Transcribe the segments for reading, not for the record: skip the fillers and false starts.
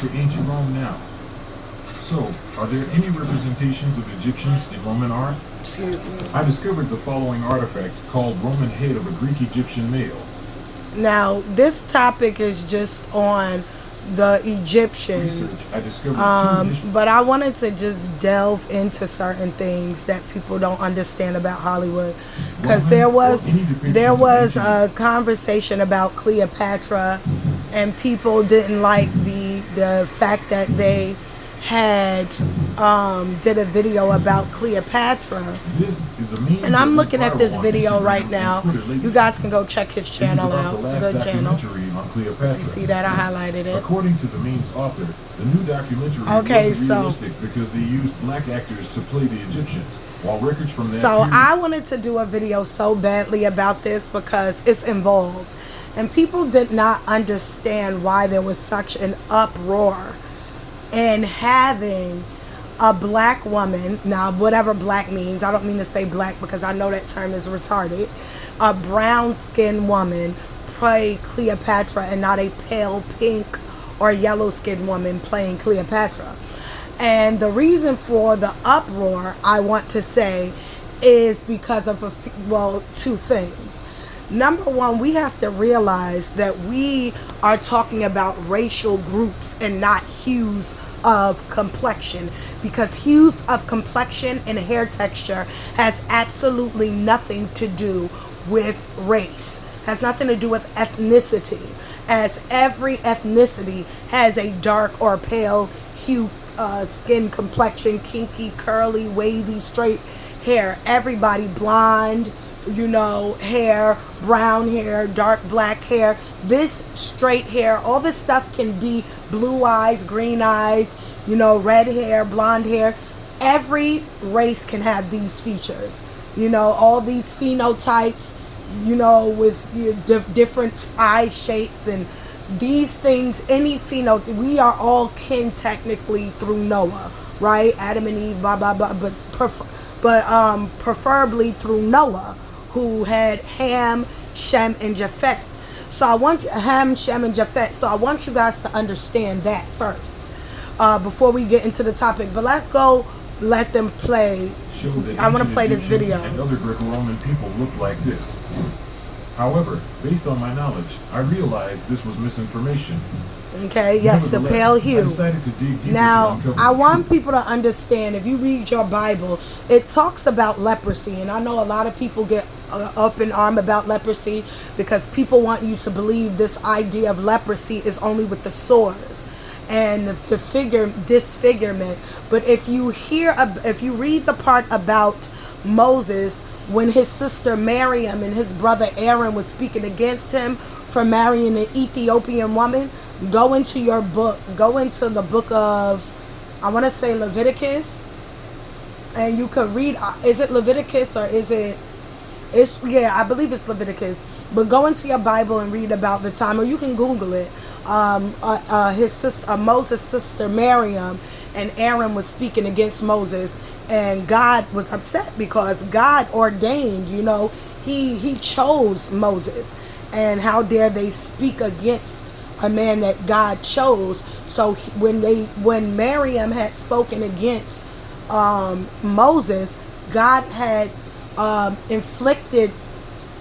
to ancient Rome now. So, are there any representations of Egyptians in Roman art? I discovered the following artifact called Roman head of a Greek-Egyptian male. Now, this topic is just on the Egyptians, I discovered but I wanted to just delve into certain things that people don't understand about Hollywood, because there was a conversation about Cleopatra, and people didn't like the fact that they had did a video about Cleopatra. And I'm looking at this video right now. You guys can go check his channel out. Good channel. You see that? I highlighted it. According to the meme's author, the new documentary wasn't realistic because they used black actors to play the Egyptians, while records from that period. I wanted to do a video so badly about this because it's involved, and people did not understand why there was such an uproar and having a black woman, now whatever black means, I don't mean to say black because I know that term is retarded, a brown skinned woman play Cleopatra and not a pale pink or yellow skinned woman playing Cleopatra. And the reason for the uproar, I want to say, is because of two things. Number one, we have to realize that we are talking about racial groups and not hues of complexion, because hues of complexion and hair texture has absolutely nothing to do with race, has nothing to do with ethnicity, as every ethnicity has a dark or pale hue, skin complexion, kinky, curly, wavy, straight hair. Everybody blonde, hair, brown hair, dark black hair, this straight hair, all this stuff can be blue eyes, green eyes, red hair, blonde hair. Every race can have these features, all these phenotypes, with different eye shapes and these things. Any phenotype, we are all kin technically through Noah, right? Adam and Eve, blah blah blah, but preferably through Noah, who had Ham, Shem, and Japheth. So I want you guys to understand that first, before we get into the topic. But let them play. I want to play this video. And other Greco-Roman people looked like this. However, based on my knowledge, I realized this was misinformation. Okay, yes, the pale hue. I decided to dig deeper. Now, I want people to understand, if you read your Bible, it talks about leprosy. And I know a lot of people get up in arm about leprosy because people want you to believe this idea of leprosy is only with the sores and the disfigurement. But if you read the part about Moses, when his sister Miriam and his brother Aaron was speaking against him for marrying an Ethiopian woman, go into the book of, I want to say Leviticus, and you could read, is it Leviticus or is it, I believe it's Leviticus, but go into your Bible and read about the time, or you can Google it. Moses' sister Miriam and Aaron was speaking against Moses, and God was upset because God ordained, he chose Moses, and how dare they speak against a man that God chose. So when Miriam had spoken against Moses, God had inflicted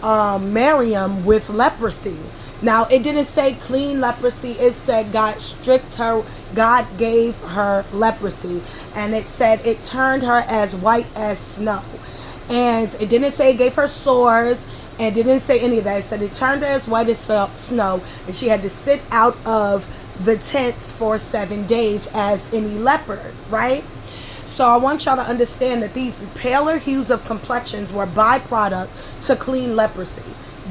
Miriam with leprosy. Now, it didn't say clean leprosy. It said God gave her leprosy. And it said it turned her as white as snow. And it didn't say it gave her sores. And it didn't say any of that. It said it turned her as white as snow. And she had to sit out of the tents for 7 days as any leopard, right? So I want y'all to understand that these paler hues of complexions were byproduct to clean leprosy.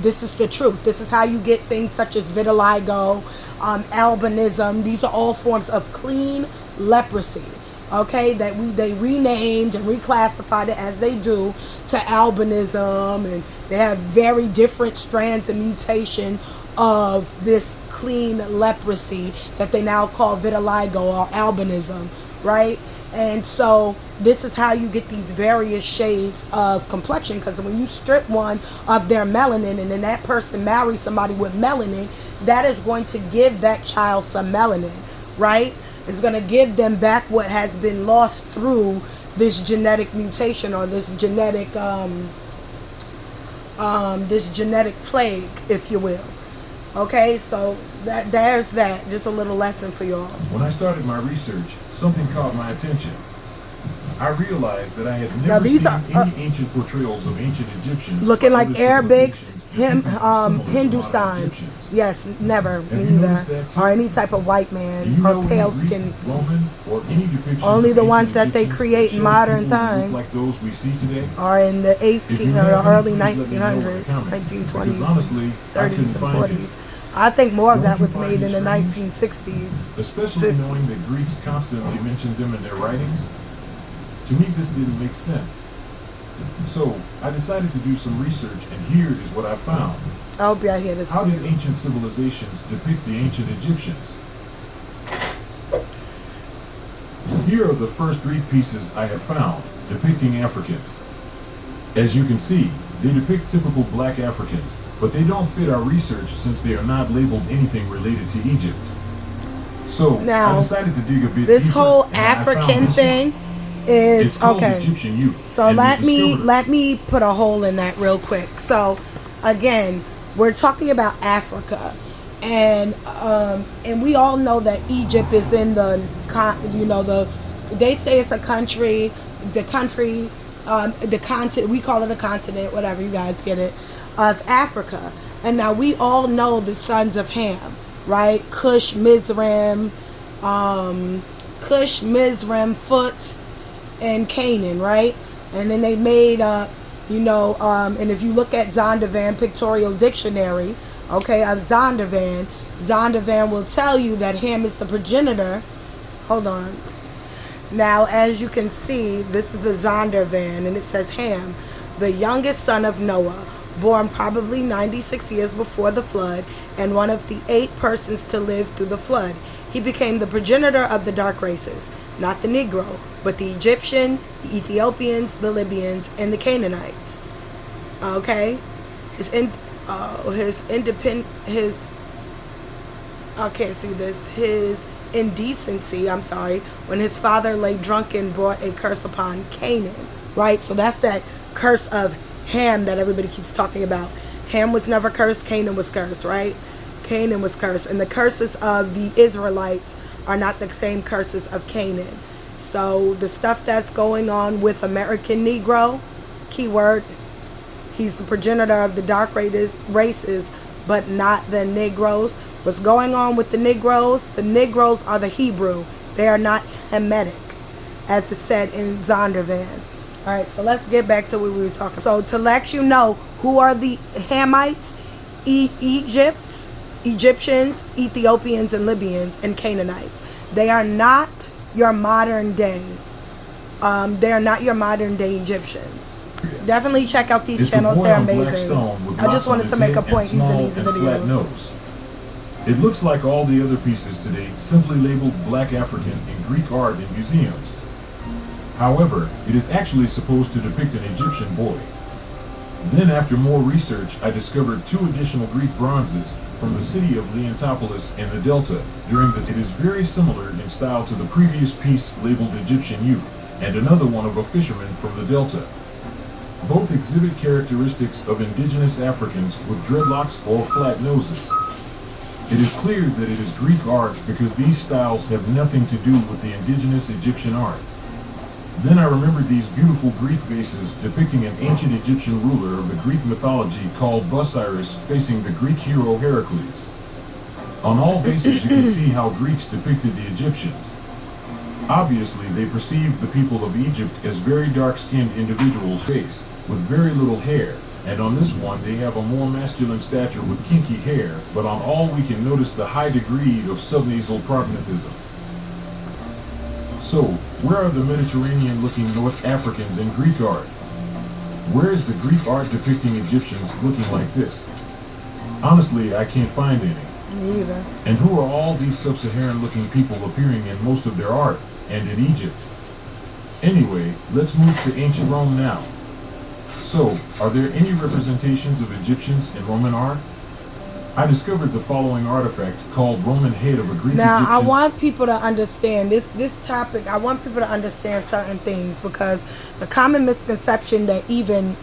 This is the truth. This is how you get things such as vitiligo, albinism. These are all forms of clean leprosy. Okay, that they renamed and reclassified it, as they do, to albinism, and they have very different strands and mutation of this clean leprosy that they now call vitiligo or albinism, right? And so this is how you get these various shades of complexion, because when you strip one of their melanin and then that person marries somebody with melanin, that is going to give that child some melanin, right? It's going to give them back what has been lost through this genetic mutation, or this genetic plague, if you will. Okay, so there's that. Just a little lesson for y'all. When I started my research, something caught my attention. I realized that I had never seen any ancient portrayals of ancient Egyptians looking like Arabics, Hindustans. Yes, never, me either. Or any type of white man or pale skin. Roman, or any depictions only the ones that Egyptians they create in modern time, like those we see today, are in the 18 or early 1900s, 1920s, honestly, 30s, and 40s. I think more of that was made in the 1960s. Especially 50s. Knowing that Greeks constantly mentioned them in their writings. To me, this didn't make sense. So, I decided to do some research, and here is what I found. I hope y'all hear this. How did ancient civilizations depict the ancient Egyptians? Here are the first Greek pieces I have found, depicting Africans. As you can see, they depict typical black Africans, but they don't fit our research since they are not labeled anything related to Egypt. So, now, I decided to dig a bit this deeper, whole African thing is okay. Egyptian youth, so let me put a hole in that real quick. So again, we're talking about Africa, and we all know that Egypt is in the they say it's a country, the continent, we call it a continent, whatever, you guys get it, of Africa. And now we all know the sons of Ham, right? Cush, Mizraim, Phut, and Canaan, right? And then they made and if you look at Zondervan Pictorial Dictionary, okay, of Zondervan will tell you that Ham is the progenitor. Hold on. Now, as you can see, this is the Zondervan, and it says Ham, the youngest son of Noah, born probably 96 years before the flood, and one of the 8 persons to live through the flood. He became the progenitor of the dark races, not the Negro, but the Egyptian, the Ethiopians, the Libyans, and the Canaanites. Okay, his indecency, when his father lay drunken, brought a curse upon Canaan. Right, so that's that curse of Ham that everybody keeps talking about. Ham was never cursed, Canaan was cursed, right? Canaan was cursed, and the curses of the Israelites are not the same curses of Canaan. So the stuff that's going on with American Negro, keyword, he's the progenitor of the dark races, but not the Negroes. What's going on with the Negroes are the Hebrew. They are not Hamitic, as is said in Zondervan. All right, so let's get back to what we were talking. So to let you know, who are the Hamites? Egyptians, Ethiopians, and Libyans, and Canaanites. They are not your modern day. They are not your modern day Egyptians. Definitely check out these channels. They're amazing. I just wanted to make a point using these videos. It looks like all the other pieces today simply labeled Black African in Greek art in museums. However, it is actually supposed to depict an Egyptian boy. Then, after more research, I discovered 2 additional Greek bronzes from the city of Leontopolis in the Delta. It is very similar in style to the previous piece labeled Egyptian Youth, and another one of a fisherman from the Delta. Both exhibit characteristics of indigenous Africans with dreadlocks or flat noses. It is clear that it is Greek art because these styles have nothing to do with the indigenous Egyptian art. Then I remembered these beautiful Greek vases depicting an ancient Egyptian ruler of the Greek mythology called Busiris facing the Greek hero Heracles. On all vases you can see how Greeks depicted the Egyptians. Obviously, they perceived the people of Egypt as very dark-skinned individuals with very little hair, and on this one they have a more masculine stature with kinky hair, but on all we can notice the high degree of subnasal prognathism. So, where are the Mediterranean-looking North Africans in Greek art? Where is the Greek art depicting Egyptians looking like this? Honestly, I can't find any. Me either. And who are all these sub-Saharan-looking people appearing in most of their art, and in Egypt? Anyway, let's move to ancient Rome now. So, are there any representations of Egyptians in Roman art? I discovered the following artifact called Roman head of a Greek Now, I Egyptian. want people to understand this topic. I want people to understand certain things, because the common misconception that even,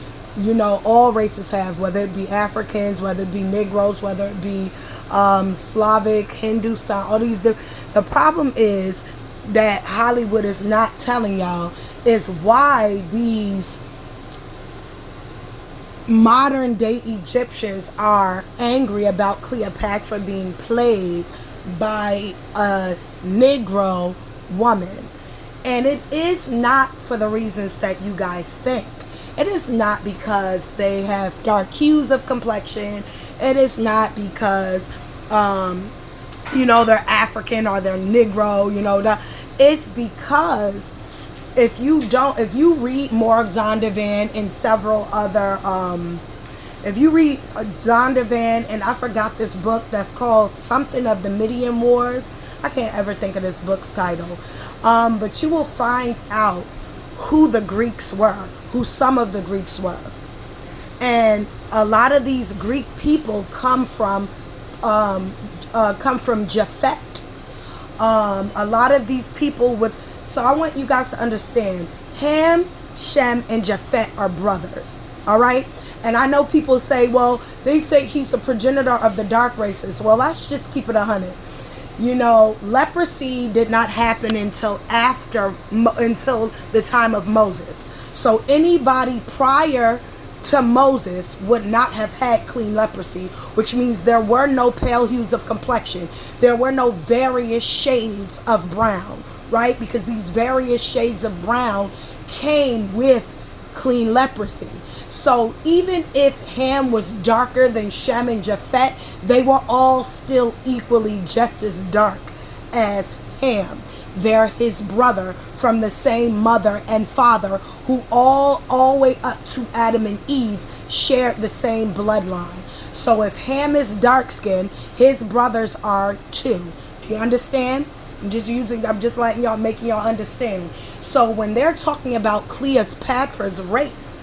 all races have, whether it be Africans, whether it be Negroes, whether it be Slavic, Hindustan, all these. The problem is that Hollywood is not telling y'all is why these modern day Egyptians are angry about Cleopatra being played by a Negro woman. And it is not for the reasons that you guys think. It is not because they have dark hues of complexion. It is not because they're African or they're Negro. It's because if you read more of Zondervan and several other, if you read Zondervan, and I forgot this book that's called something of the Midian Wars. I can't ever think of this book's title. But you will find out who the Greeks were, who some of the Greeks were. And a lot of these Greek people come from Japhet. A lot of these people so I want you guys to understand, Ham, Shem, and Japhet are brothers. All right? And I know people say, well, they say he's the progenitor of the dark races. Well, let's just keep it 100. Leprosy did not happen until the time of Moses. So anybody prior to Moses would not have had clean leprosy, which means there were no pale hues of complexion. There were no various shades of brown, right? Because these various shades of brown came with clean leprosy. So even if Ham was darker than Shem and Japhet, they were all still equally just as dark as Ham. They're his brother from the same mother and father, who all the way up to Adam and Eve shared the same bloodline. So if Ham is dark skinned, his brothers are too. Do you understand? I'm just letting y'all, making y'all understand. So when they're talking about Cleopatra's race,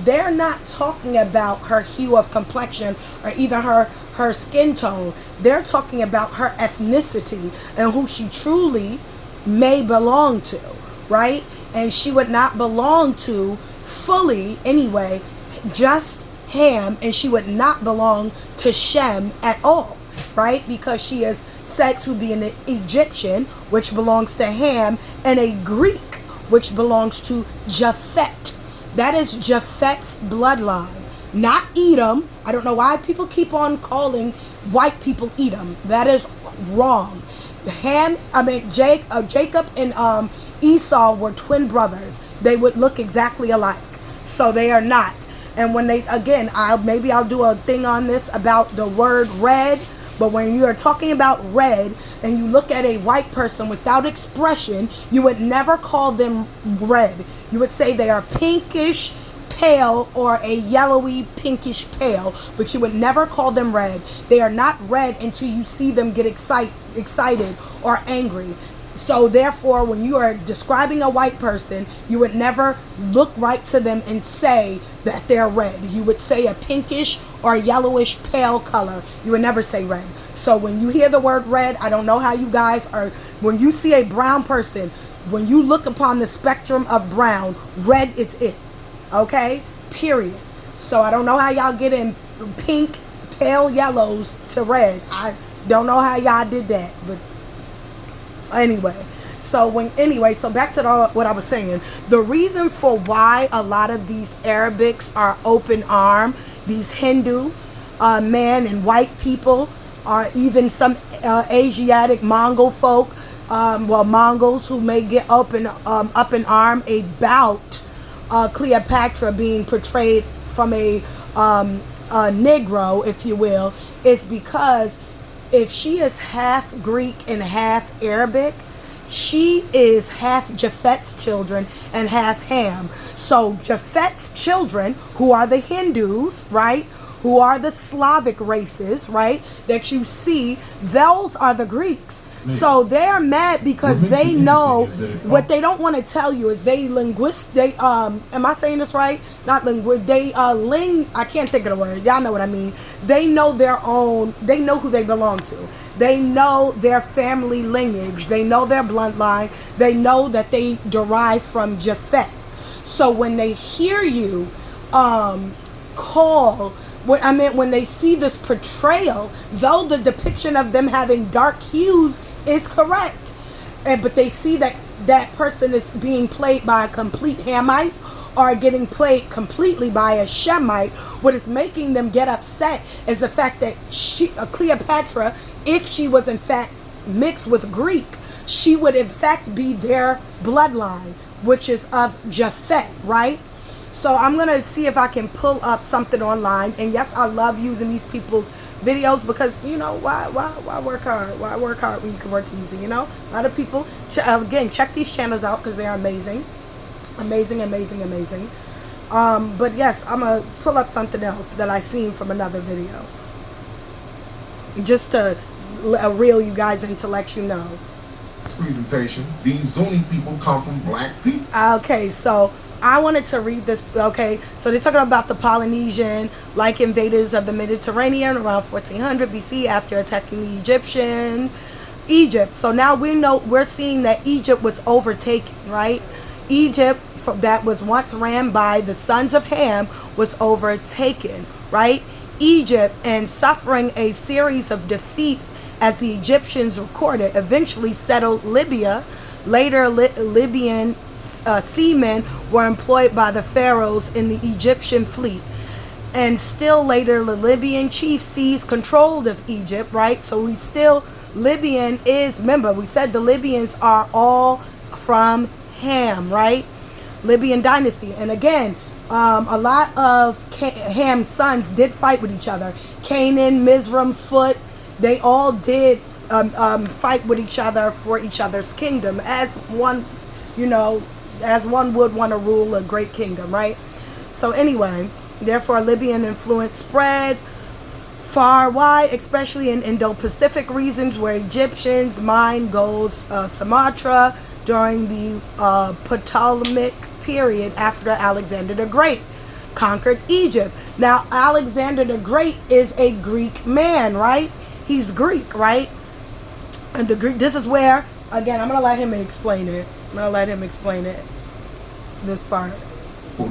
they're not talking about her hue of complexion or even her skin tone. They're talking about her ethnicity and who she truly may belong to, right? And she would not belong to fully anyway, just Ham, and she would not belong to Shem at all, right? Because she is said to be an Egyptian, which belongs to Ham, and a Greek, which belongs to Japhet. That is Japhet's bloodline, not Edom. I don't know why people keep on calling white people Edom. That is wrong. Jacob and Esau were twin brothers. They would look exactly alike. So they are not. And when I'll do a thing on this about the word red. But when you are talking about red and you look at a white person without expression, you would never call them red. You would say they are pinkish pale or a yellowy pinkish pale, but you would never call them red. They are not red until you see them get excited or angry. So therefore, when you are describing a white person, you would never look right to them and say that they're red. You would say a pinkish or a yellowish pale color. You would never say red. So when you hear the word red, I don't know how you guys are. When you see a brown person, when you look upon the spectrum of brown, red is it. Okay? Period. So I don't know how y'all get in pink, pale yellows to red. I don't know how y'all did that, but so back to what I was saying. The reason for why a lot of these Arabics are open arm, these Hindu man and white people, or even some Asiatic Mongol folk, Mongols who may get up in arm about Cleopatra being portrayed from a Negro, if you will, is because if she is half Greek and half Arabic, she is half Japhet's children and half Ham. So Japhet's children, who are the Hindus, right, who are the Slavic races, right, that you see, those are the Greeks. made. So they're mad because What makes they it know interesting is that it what they don't want to tell you is am I saying this right? Not linguist. I can't think of the word. Y'all know what I mean. They know they know who they belong to. They know their family lineage. They know their bloodline. They know that they derive from Japhet. So when they hear you when they see this portrayal, though the depiction of them having dark hues is correct, but they see that that person is being played by a complete Hamite or getting played completely by a Shemite, what is making them get upset is the fact that Cleopatra, if she was in fact mixed with Greek, she would in fact be their bloodline, which is of Japhet, right? So I'm going to see if I can pull up something online. And yes, I love using these people's videos because, why work hard? Why work hard when you can work easy, A lot of people, again, check these channels out because they are amazing. Amazing, amazing, amazing. But yes, I'm going to pull up something else that I seen from another video. Just to reel you guys in to let you know. Presentation. These Zuni people come from black people. Okay, so I wanted to read this. Okay, so they're talking about the Polynesian, like invaders of the Mediterranean around 1400 BC after attacking the Egypt. So now we're seeing that Egypt was overtaken, right? Egypt that was once ran by the sons of Ham was overtaken, right? Egypt, and suffering a series of defeat as the Egyptians recorded, eventually settled Libya. Later, Libyan seamen were employed by the pharaohs in the Egyptian fleet. And still later, the Libyan chief seized control of Egypt, right? So remember, we said the Libyans are all from Ham, right? Libyan dynasty. And again, a lot of Ham's sons did fight with each other. Canaan, Mizraim, Phut, they all did fight with each other for each other's kingdom as one would want to rule a great kingdom, right? So anyway, therefore Libyan influence spread far wide, especially in Indo-Pacific regions where Egyptians mined gold, Sumatra during the Ptolemaic period after Alexander the Great conquered Egypt. Now, Alexander the Great is a Greek man, right? He's Greek, right? And this is where, again, I'm going to let him explain it. This part. Well,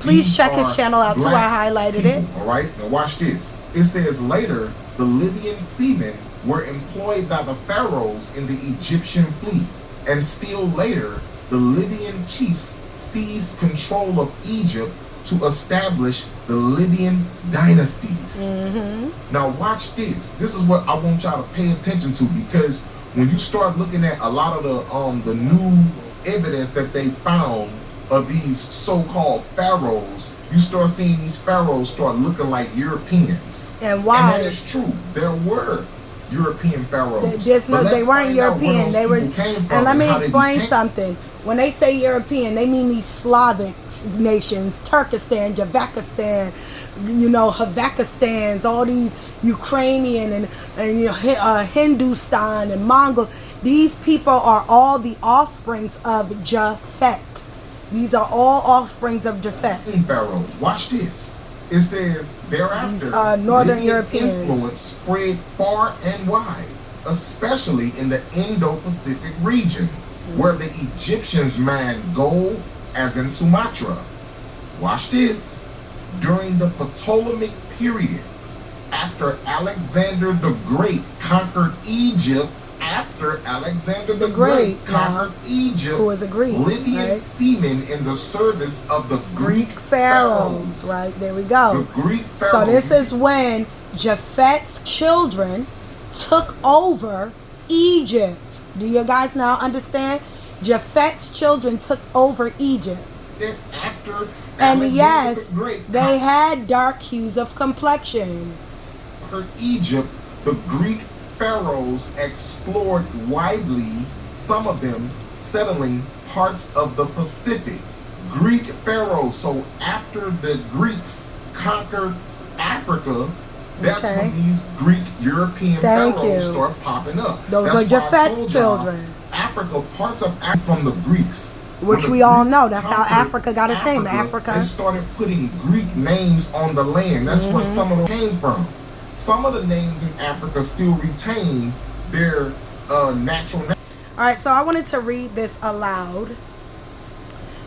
Please check his channel out too. I highlighted it. All right, now watch this. It says later, the Libyan seamen were employed by the pharaohs in the Egyptian fleet. And still later, the Libyan chiefs seized control of Egypt to establish the Libyan dynasties. Mm-hmm. Now watch this. This is what I want y'all to pay attention to, because when you start looking at a lot of the new evidence that they found of these so-called pharaohs, you start seeing these pharaohs start looking like Europeans. And why? And that is true. There were European pharaohs. They weren't European. They were. And let me explain something. When they say European, they mean these Slavic nations, Turkestan, Javikistan, Havakistans, all these Ukrainian and Hindustan and Mongol. These people are all the offsprings of Japhet. These are all offsprings of Japhet. Pharaohs. Watch this. It says thereafter, these, Northern European influence spread far and wide, especially in the Indo-Pacific region, where the Egyptians mined gold, as in Sumatra. Watch this. During the Ptolemaic period, after Alexander the Great conquered Egypt, who was a Greek, Libyan seamen in the service of the Greek pharaohs. Right, there we go. The Greek pharaohs. So this is when Japhet's children took over Egypt. Do you guys now understand? Japhet's children took over Egypt. Then after and Alexander yes, the Great they had dark hues of complexion. For Egypt, the Greek pharaohs explored widely, some of them settling parts of the Pacific. Greek pharaohs. So after the Greeks conquered Africa, That's Okay. when these Greek European Thank pharaohs you. start popping up. Those That's are why I Japheth's told y'all, children. Africa, parts of Africa from the Greeks. Which When we the all Greeks know. That's how conquered Africa got its name, Africa. They started putting Greek names on the land. That's where some of them came from. Some of the names in Africa still retain their natural name. All right, so I wanted to read this aloud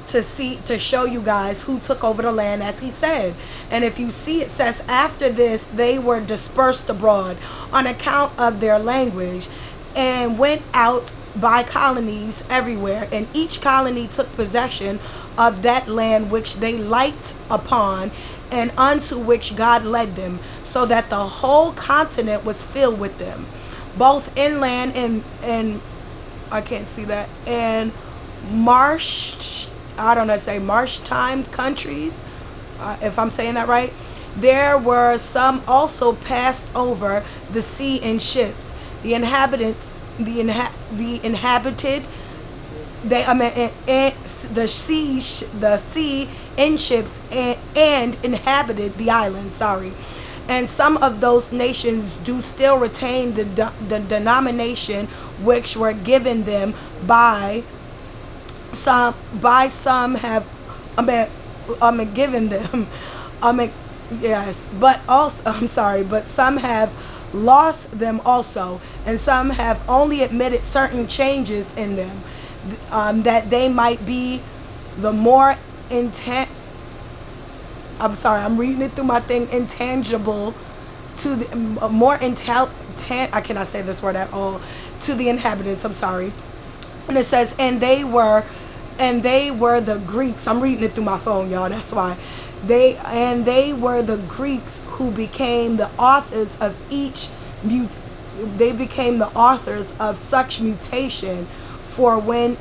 to show you guys who took over the land, as he said. And if you see, it says, after this they were dispersed abroad on account of their language, and went out by colonies everywhere, and each colony took possession of that land which they light upon, and unto which God led them, so that the whole continent was filled with them, both inland and I can't see that, and marsh, I don't know how to say, marsh time countries, if I'm saying that right. There were some also passed over the sea in ships. The inhabitants, the inhabited, they, I mean, the sea in ships, and inhabited the island. Sorry. And some of those nations do still retain the denomination which were given them by some have given them yes, but also, I'm sorry, but some have lost them also, and some have only admitted certain changes in them, that they might be the more intent. I'm sorry, I'm reading it through my thing. Intangible to the more I cannot say this word at all. To the inhabitants. I'm sorry. And it says, and they were the Greeks. I'm reading it through my phone, y'all. That's why they were the Greeks who became the authors of they became the authors of such mutation. For when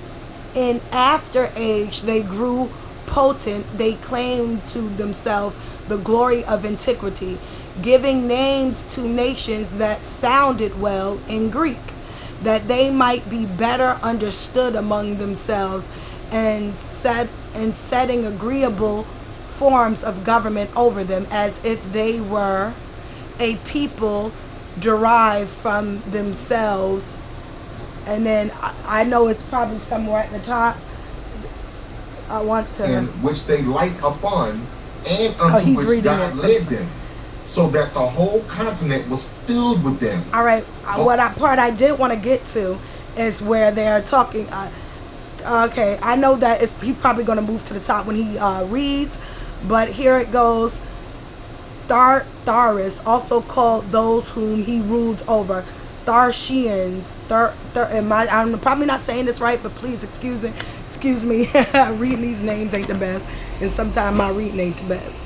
in after age they grew potent, they claimed to themselves the glory of antiquity, giving names to nations that sounded well in Greek, that they might be better understood among themselves, and setting agreeable forms of government over them, as if they were a people derived from themselves. And then I know it's probably somewhere at the top. I want to. In which they light upon, and unto which God led them, so that the whole continent was filled with them. All right. Part I did want to get to is where they're talking. Okay, I know that he's probably going to move to the top when he reads, but here it goes. Tharis, also called those whom he ruled over, Tharshians. I'm probably not saying this right, but please excuse me. Reading these names ain't the best, and sometimes my reading ain't the best.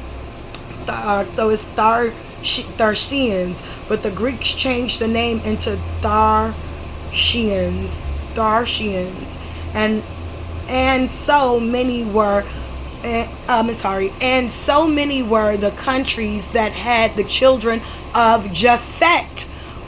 So it's Tharshians, but the Greeks changed the name into Tharshians, and so many were. And so many were the countries that had the children of Japhet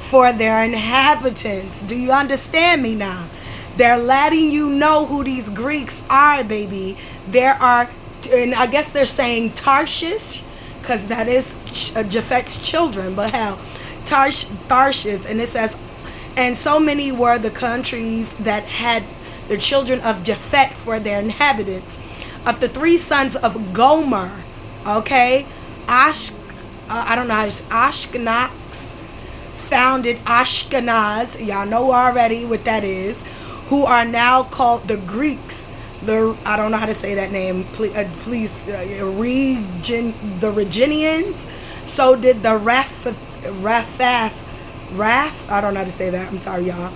for their inhabitants. Do you understand me now? They're letting you know who these Greeks are, baby. There are, and I guess they're saying Tarshish, because that is Japhet's children, but hell, Tarshish, and it says, and so many were the countries that had the children of Japhet for their inhabitants. Of the three sons of Gomer, okay, I don't know how to say, Ashkenaz founded Ashkenaz, y'all know already what that is, who are now called the Greeks. I don't know how to say that name, please, the Reginians. So did the Raph, I don't know how to say that, I'm sorry, y'all.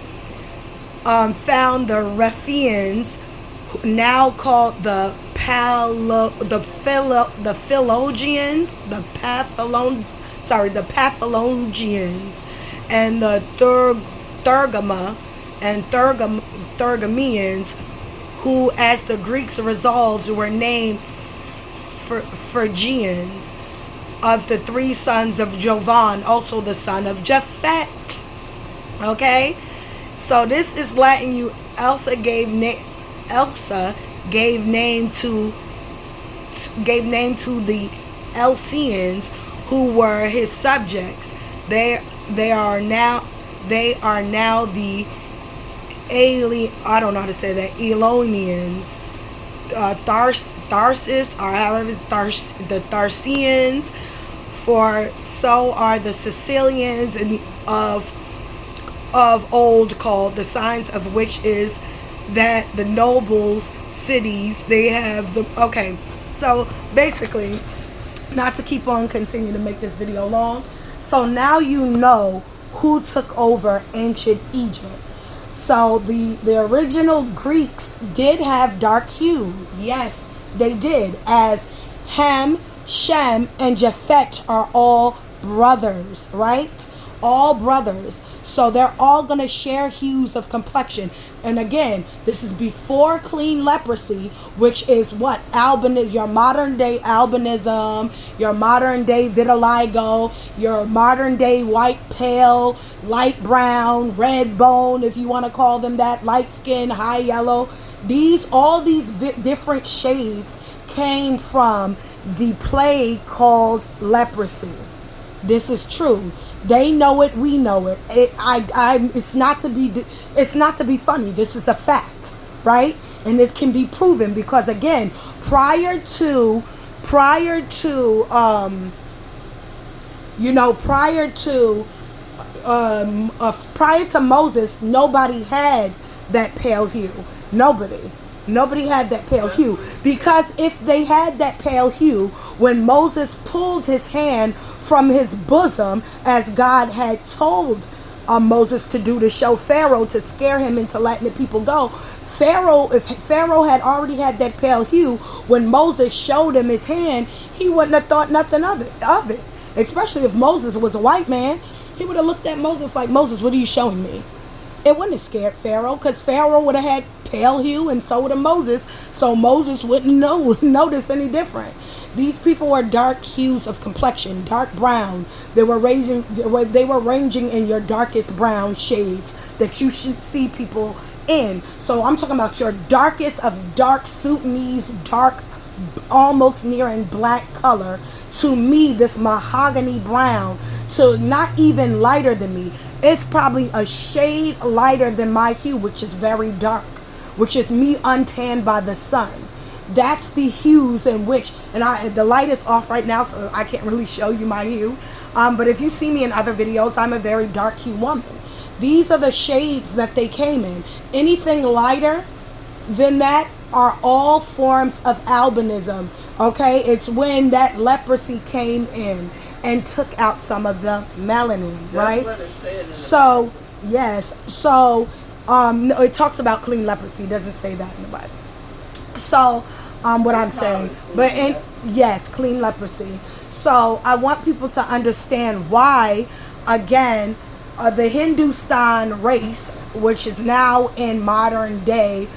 Found the Raphians, now called the Philologians, the Paphlongians, and the Thergama and Thergamians, who, as the Greeks resolved, were named Phrygians, of the three sons of Jovan, also the son of Japhet. Okay, so this is letting you. Elsa gave name to the Elseans, who were his subjects, They they are now they are now the I don't know how to say that, Elonians, Tharsis, or however, the Tharsians, for so are the Sicilians and of old called, the signs of which is that the nobles cities they have the okay. So basically, not to keep on continue to make this video long, so now you know who took over ancient Egypt. So the original Greeks did have dark hue. Yes, they did. As Ham, Shem, and Japhet are all brothers, right? All brothers. So they're all going to share hues of complexion. And again, this is before clean leprosy, which is what? Albinism, your modern day albinism, your modern day vitiligo, your modern day white pale, light brown, red bone, if you want to call them that, light skin, high yellow. All these different shades came from the plague called leprosy. This is true. They know it. We know it. It's not to be funny. This is a fact, right? And this can be proven because again, prior to Moses, nobody had that pale hue. Nobody had that pale hue, because if they had that pale hue, when Moses pulled his hand from his bosom, as God had told Moses to do, to show Pharaoh, to scare him into letting the people go, if Pharaoh had already had that pale hue, when Moses showed him his hand, he wouldn't have thought nothing of it. Especially if Moses was a white man, he would have looked at Moses like, Moses, what are you showing me? It wouldn't have scared Pharaoh, because Pharaoh would have had pale hue, and so would have Moses. So Moses wouldn't notice any different. These people were dark hues of complexion, dark brown. They were ranging in your darkest brown shades that you should see people in. So I'm talking about your darkest of dark Sudanese, dark, almost nearing black color, to me, this mahogany brown, to not even lighter than me. It's probably a shade lighter than my hue, which is very dark, which is me untanned by the sun. That's the hues in which, and the light is off right now, so I can't really show you my hue. But if you see me in other videos, I'm a very dark hue woman. These are the shades that they came in. Anything lighter than that are all forms of albinism. Okay, it's when that leprosy came in and took out some of the melanin, right? So yes, so no, it talks about clean leprosy. It doesn't say that in the Bible. So what I'm saying, yes, clean leprosy. So I want people to understand why, again, the Hindustan race, which is now in modern day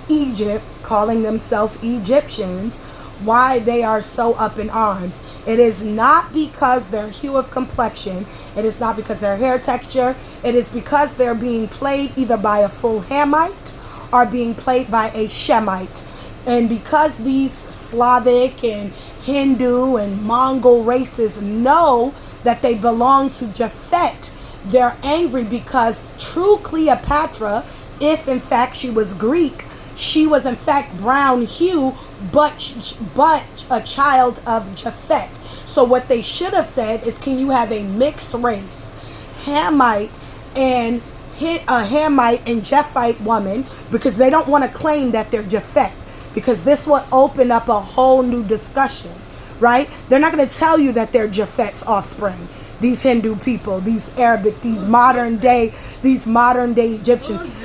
Egypt, calling themselves Egyptians, why they are so up in arms. It is not because their hue of complexion. It is not because their hair texture. It is because they're being played either by a full Hamite or being played by a Shemite. And because these Slavic and Hindu and Mongol races know that they belong to Japhet, they're angry because true Cleopatra, if in fact she was Greek, she was in fact brown hue, but a child of Japhet. So what they should have said is, can you have a mixed race, Hamite and Japhite woman, because they don't want to claim that they're Japhet, because this will open up a whole new discussion, right? They're not going to tell you that they're Japhet's offspring. These Hindu people, these Arabic, these modern day Egyptians.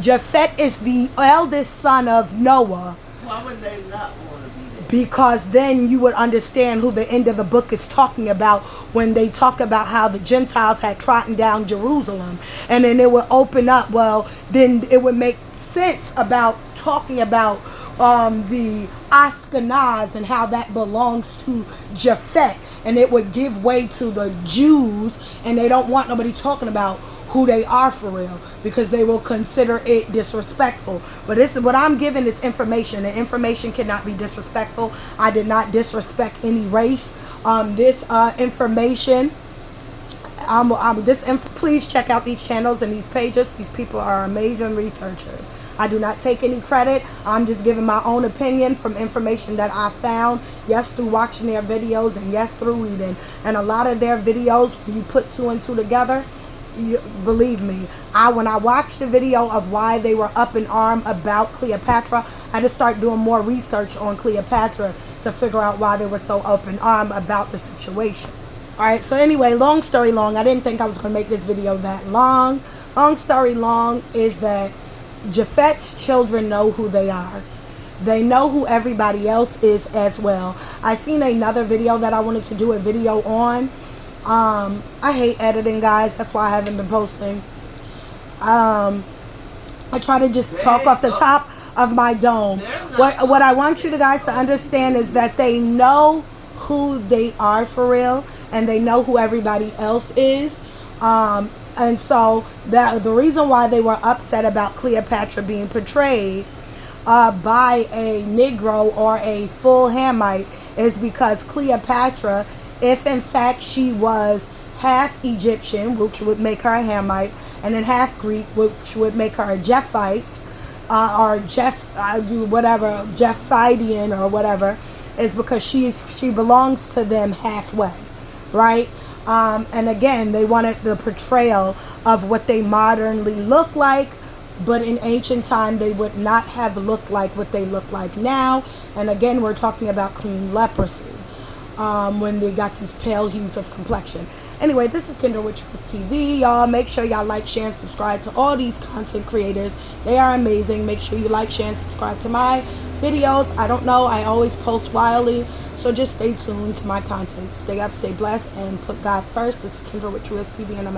Japhet is the eldest son of Noah. Why would they not want to be there? Because then you would understand who the end of the book is talking about when they talk about how the Gentiles had trodden down Jerusalem. And then it would open up, well, then it would make sense about talking about the Ashkenaz and how that belongs to Japhet. And it would give way to the Jews, and they don't want nobody talking about who they are for real, because they will consider it disrespectful. But this is what I'm giving is information, and information cannot be disrespectful. I did not disrespect any race. This information Please check out these channels and these pages. These people are amazing researchers. I do not take any credit. I'm just giving my own opinion from information that I found, yes, through watching their videos, and yes, through reading. And a lot of their videos, when you put two and two together, believe me, when I watched the video of why they were up in arms about Cleopatra, I just started doing more research on Cleopatra to figure out why they were so up in arms about the situation. Alright, so anyway, long story long, I didn't think I was going to make this video that long. Long story long is that Japhet's children know who they are. They know who everybody else is as well. I seen another video that I wanted to do a video on. I hate editing, guys. That's why I haven't been posting. I try to just talk off the top of my dome. What I want you guys to understand is that they know who they are for real, and they know who everybody else is. And so the reason why they were upset about Cleopatra being portrayed by a Negro or a full Hamite is because Cleopatra, if in fact she was half Egyptian, which would make her a Hamite, and then half Greek, which would make her a Jephite, or Jephidian or whatever, is because she belongs to them halfway, right? And again, they wanted the portrayal of what they modernly look like, but in ancient time they would not have looked like what they look like now. And again, we're talking about clean leprosy, when they got these pale hues of complexion. Anyway, this is Kendra with Trust TV. Y'all make sure y'all like, share, and subscribe to all these content creators. They are amazing. Make sure you like, share, and subscribe to my videos. I don't know, I always post wildly, so just stay tuned to my content. Stay up, stay blessed, and put God first. This is Kendra with Trust TV, and I'm